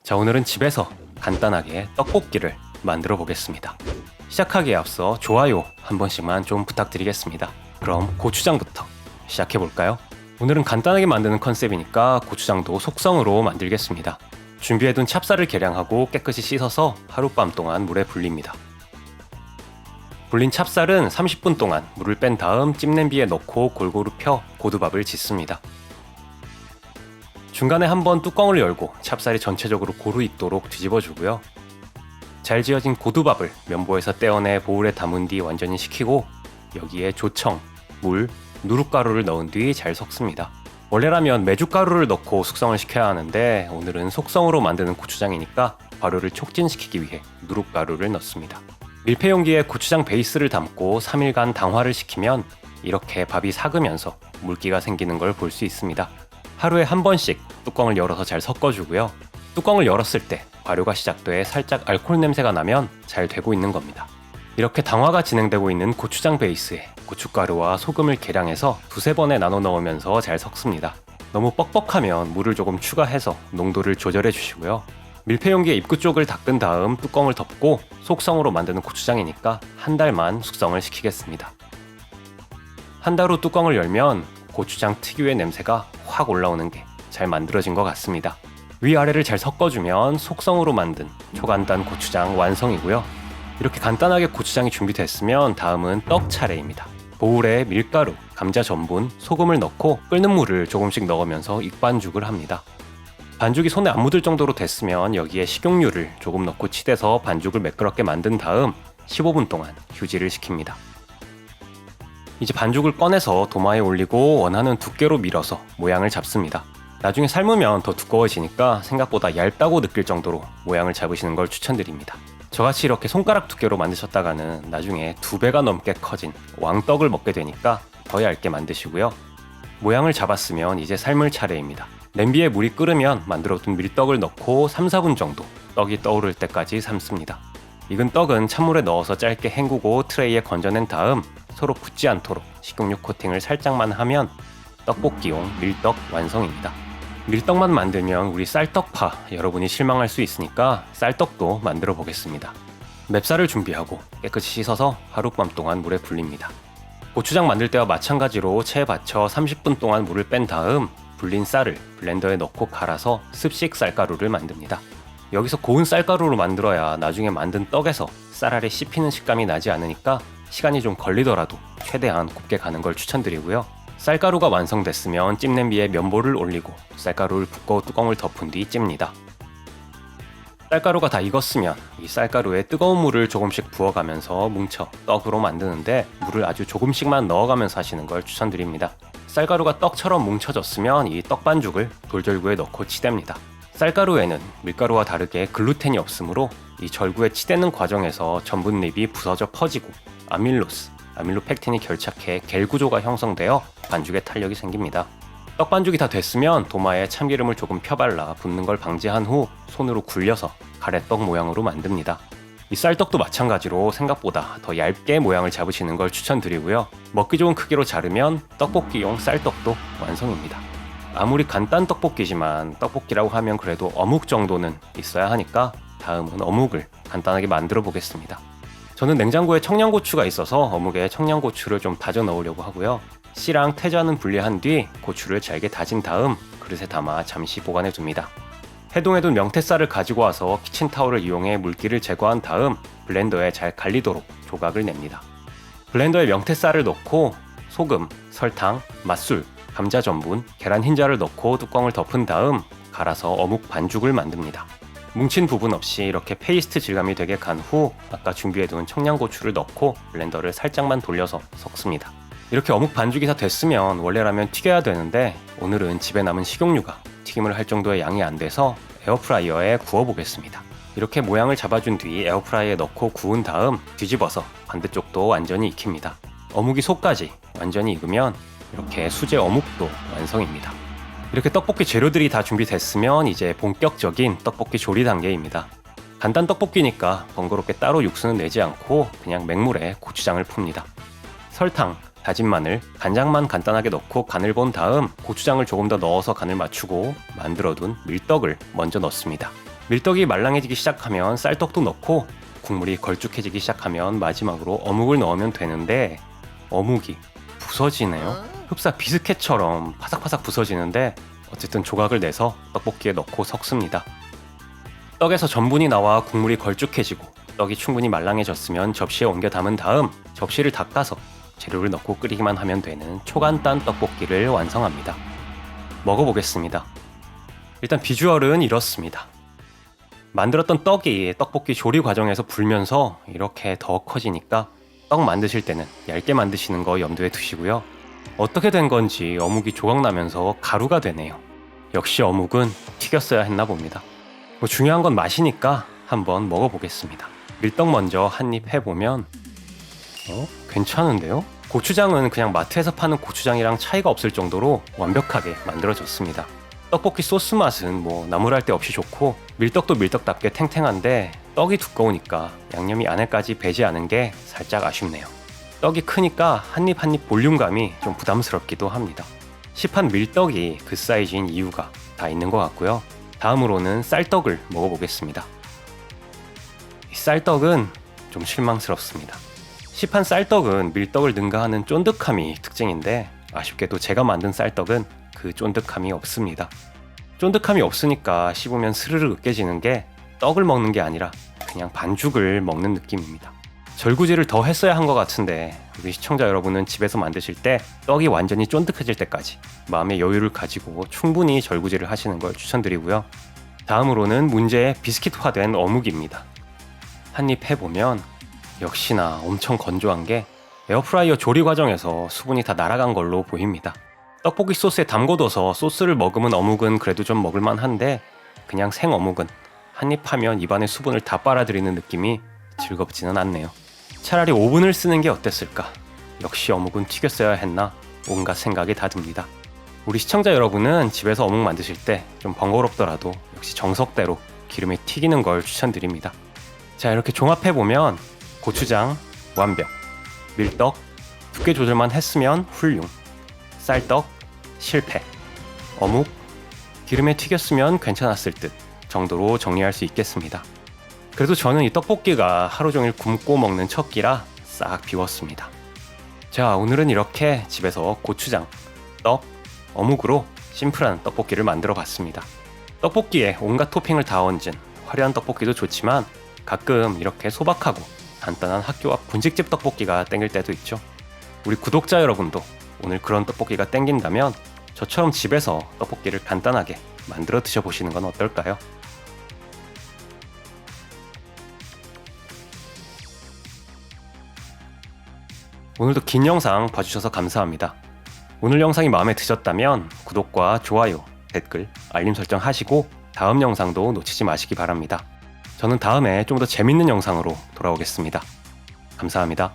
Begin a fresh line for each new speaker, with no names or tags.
자, 오늘은 집에서 간단하게 떡볶이를 만들어 보겠습니다. 시작하기에 앞서 좋아요 한 번씩만 좀 부탁드리겠습니다. 그럼 고추장부터 시작해 볼까요? 오늘은 간단하게 만드는 컨셉이니까 고추장도 속성으로 만들겠습니다. 준비해둔 찹쌀을 계량하고 깨끗이 씻어서 하룻밤 동안 물에 불립니다. 불린 찹쌀은 30분 동안 물을 뺀 다음 찜냄비에 넣고 골고루 펴 고두밥을 짓습니다. 중간에 한번 뚜껑을 열고 찹쌀이 전체적으로 고루 익도록 뒤집어주고요. 잘 지어진 고두밥을 면보에서 떼어내 보울에 담은 뒤 완전히 식히고 여기에 조청, 물, 누룩가루를 넣은 뒤 잘 섞습니다. 원래라면 메주가루를 넣고 숙성을 시켜야 하는데 오늘은 속성으로 만드는 고추장이니까 발효를 촉진시키기 위해 누룩가루를 넣습니다. 밀폐 용기에 고추장 베이스를 담고 3일간 당화를 시키면 이렇게 밥이 삭으면서 물기가 생기는 걸 볼 수 있습니다. 하루에 한 번씩 뚜껑을 열어서 잘 섞어주고요. 뚜껑을 열었을 때 발효가 시작돼 살짝 알코올 냄새가 나면 잘 되고 있는 겁니다. 이렇게 당화가 진행되고 있는 고추장 베이스에 고춧가루와 소금을 계량해서 두세 번에 나눠 넣으면서 잘 섞습니다. 너무 뻑뻑하면 물을 조금 추가해서 농도를 조절해 주시고요. 밀폐 용기의 입구 쪽을 닦은 다음 뚜껑을 덮고 속성으로 만드는 고추장이니까 한 달만 숙성을 시키겠습니다. 한 달 후 뚜껑을 열면 고추장 특유의 냄새가 확 올라오는 게 잘 만들어진 것 같습니다. 위아래를 잘 섞어주면 속성으로 만든 초간단 고추장 완성이고요. 이렇게 간단하게 고추장이 준비됐으면 다음은 떡 차례입니다. 보울에 밀가루, 감자 전분, 소금을 넣고 끓는 물을 조금씩 넣으면서 익반죽을 합니다. 반죽이 손에 안 묻을 정도로 됐으면 여기에 식용유를 조금 넣고 치대서 반죽을 매끄럽게 만든 다음 15분 동안 휴지를 식힙니다. 이제 반죽을 꺼내서 도마에 올리고 원하는 두께로 밀어서 모양을 잡습니다. 나중에 삶으면 더 두꺼워지니까 생각보다 얇다고 느낄 정도로 모양을 잡으시는 걸 추천드립니다. 저같이 이렇게 손가락 두께로 만드셨다가는 나중에 2배가 넘게 커진 왕떡을 먹게 되니까 더 얇게 만드시고요. 모양을 잡았으면 이제 삶을 차례입니다. 냄비에 물이 끓으면 만들어둔 밀떡을 넣고 3-4분 정도 떡이 떠오를 때까지 삶습니다. 익은 떡은 찬물에 넣어서 짧게 헹구고 트레이에 건져낸 다음 서로 붙지 않도록 식용유 코팅을 살짝만 하면 떡볶이용 밀떡 완성입니다. 밀떡만 만들면 우리 쌀떡파 여러분이 실망할 수 있으니까 쌀떡도 만들어 보겠습니다. 맵쌀을 준비하고 깨끗이 씻어서 하룻밤 동안 물에 불립니다. 고추장 만들 때와 마찬가지로 체에 받쳐 30분 동안 물을 뺀 다음 불린 쌀을 블렌더에 넣고 갈아서 습식 쌀가루를 만듭니다. 여기서 고운 쌀가루로 만들어야 나중에 만든 떡에서 쌀알이 씹히는 식감이 나지 않으니까 시간이 좀 걸리더라도 최대한 곱게 가는 걸 추천드리고요. 쌀가루가 완성됐으면 찜냄비에 면보를 올리고 쌀가루를 붓고 뚜껑을 덮은 뒤 찝니다. 쌀가루가 다 익었으면 이 쌀가루에 뜨거운 물을 조금씩 부어가면서 뭉쳐 떡으로 만드는데 물을 아주 조금씩만 넣어가면서 하시는 걸 추천드립니다. 쌀가루가 떡처럼 뭉쳐졌으면 이 떡반죽을 돌절구에 넣고 치댑니다. 쌀가루에는 밀가루와 다르게 글루텐이 없으므로 이 절구에 치대는 과정에서 전분잎이 부서져 퍼지고 아밀로펙틴이 결착해 겔 구조가 형성되어 반죽에 탄력이 생깁니다. 떡반죽이 다 됐으면 도마에 참기름을 조금 펴발라 붓는 걸 방지한 후 손으로 굴려서 가래떡 모양으로 만듭니다. 이 쌀떡도 마찬가지로 생각보다 더 얇게 모양을 잡으시는 걸 추천드리고요. 먹기 좋은 크기로 자르면 떡볶이용 쌀떡도 완성입니다. 아무리 간단 떡볶이지만 떡볶이라고 하면 그래도 어묵 정도는 있어야 하니까 다음은 어묵을 간단하게 만들어 보겠습니다. 저는 냉장고에 청양고추가 있어서 어묵에 청양고추를 좀 다져 넣으려고 하고요. 씨랑 태자는 분리한 뒤 고추를 잘게 다진 다음 그릇에 담아 잠시 보관해 둡니다. 해동해둔 명태쌀을 가지고 와서 키친타올을 이용해 물기를 제거한 다음 블렌더에 잘 갈리도록 조각을 냅니다. 블렌더에 명태쌀을 넣고 소금, 설탕, 맛술, 감자 전분, 계란 흰자를 넣고 뚜껑을 덮은 다음 갈아서 어묵 반죽을 만듭니다. 뭉친 부분 없이 이렇게 페이스트 질감이 되게 간 후 아까 준비해둔 청양고추를 넣고 블렌더를 살짝만 돌려서 섞습니다. 이렇게 어묵 반죽이 다 됐으면 원래라면 튀겨야 되는데 오늘은 집에 남은 식용유가 튀김을 할 정도의 양이 안 돼서 에어프라이어에 구워보겠습니다. 이렇게 모양을 잡아준 뒤 에어프라이어에 넣고 구운 다음 뒤집어서 반대쪽도 완전히 익힙니다. 어묵이 속까지 완전히 익으면 이렇게 수제 어묵도 완성입니다. 이렇게 떡볶이 재료들이 다 준비됐으면 이제 본격적인 떡볶이 조리 단계입니다. 간단 떡볶이니까 번거롭게 따로 육수는 내지 않고 그냥 맹물에 고추장을 풉니다. 설탕, 다진 마늘, 간장만 간단하게 넣고 간을 본 다음 고추장을 조금 더 넣어서 간을 맞추고 만들어둔 밀떡을 먼저 넣습니다. 밀떡이 말랑해지기 시작하면 쌀떡도 넣고 국물이 걸쭉해지기 시작하면 마지막으로 어묵을 넣으면 되는데 어묵이 부서지네요. 흡사 비스켓처럼 파삭파삭 부서지는데 어쨌든 조각을 내서 떡볶이에 넣고 섞습니다. 떡에서 전분이 나와 국물이 걸쭉해지고 떡이 충분히 말랑해졌으면 접시에 옮겨 담은 다음 접시를 닦아서 재료를 넣고 끓이기만 하면 되는 초간단 떡볶이를 완성합니다. 먹어보겠습니다. 일단 비주얼은 이렇습니다. 만들었던 떡이 떡볶이 조리 과정에서 불면서 이렇게 더 커지니까 떡 만드실 때는 얇게 만드시는 거 염두에 두시고요. 어떻게 된 건지 어묵이 조각나면서 가루가 되네요. 역시 어묵은 튀겼어야 했나 봅니다. 중요한 건 맛이니까 한번 먹어보겠습니다. 밀떡 먼저 한 입 해보면 괜찮은데요? 고추장은 그냥 마트에서 파는 고추장이랑 차이가 없을 정도로 완벽하게 만들어졌습니다. 떡볶이 소스 맛은 나무랄 데 없이 좋고 밀떡도 밀떡답게 탱탱한데 떡이 두꺼우니까 양념이 안에까지 배지 않은 게 살짝 아쉽네요. 떡이 크니까 한 입 한 입 볼륨감이 좀 부담스럽기도 합니다. 시판 밀떡이 그 사이즈인 이유가 다 있는 것 같고요. 다음으로는 쌀떡을 먹어보겠습니다. 이 쌀떡은 좀 실망스럽습니다. 시판 쌀떡은 밀떡을 능가하는 쫀득함이 특징인데 아쉽게도 제가 만든 쌀떡은 그 쫀득함이 없습니다. 쫀득함이 없으니까 씹으면 스르르 으깨지는 게 떡을 먹는 게 아니라 그냥 반죽을 먹는 느낌입니다. 절구질을 더 했어야 한 것 같은데 우리 시청자 여러분은 집에서 만드실 때 떡이 완전히 쫀득해질 때까지 마음의 여유를 가지고 충분히 절구질을 하시는 걸 추천드리고요. 다음으로는 문제의 비스킷화된 어묵입니다. 한 입 해보면 역시나 엄청 건조한 게 에어프라이어 조리 과정에서 수분이 다 날아간 걸로 보입니다. 떡볶이 소스에 담궈둬서 소스를 머금은 어묵은 그래도 좀 먹을만 한데 그냥 생 어묵은 한 입 하면 입안에 수분을 다 빨아들이는 느낌이 즐겁지는 않네요. 차라리 오븐을 쓰는 게 어땠을까? 역시 어묵은 튀겼어야 했나? 온갖 생각이 다 듭니다. 우리 시청자 여러분은 집에서 어묵 만드실 때 좀 번거롭더라도 역시 정석대로 기름에 튀기는 걸 추천드립니다. 자, 이렇게 종합해보면 고추장 완벽, 밀떡 두께 조절만 했으면 훌륭, 쌀떡 실패, 어묵 기름에 튀겼으면 괜찮았을 듯 정도로 정리할 수 있겠습니다. 그래도 저는 이 떡볶이가 하루 종일 굶고 먹는 첫 끼라 싹 비웠습니다. 자, 오늘은 이렇게 집에서 고추장, 떡, 어묵으로 심플한 떡볶이를 만들어 봤습니다. 떡볶이에 온갖 토핑을 다 얹은 화려한 떡볶이도 좋지만 가끔 이렇게 소박하고 간단한 학교 앞 분식집 떡볶이가 땡길 때도 있죠. 우리 구독자 여러분도 오늘 그런 떡볶이가 땡긴다면 저처럼 집에서 떡볶이를 간단하게 만들어 드셔보시는 건 어떨까요? 오늘도 긴 영상 봐주셔서 감사합니다. 오늘 영상이 마음에 드셨다면 구독과 좋아요, 댓글, 알림 설정 하시고 다음 영상도 놓치지 마시기 바랍니다. 저는 다음에 좀 더 재밌는 영상으로 돌아오겠습니다. 감사합니다.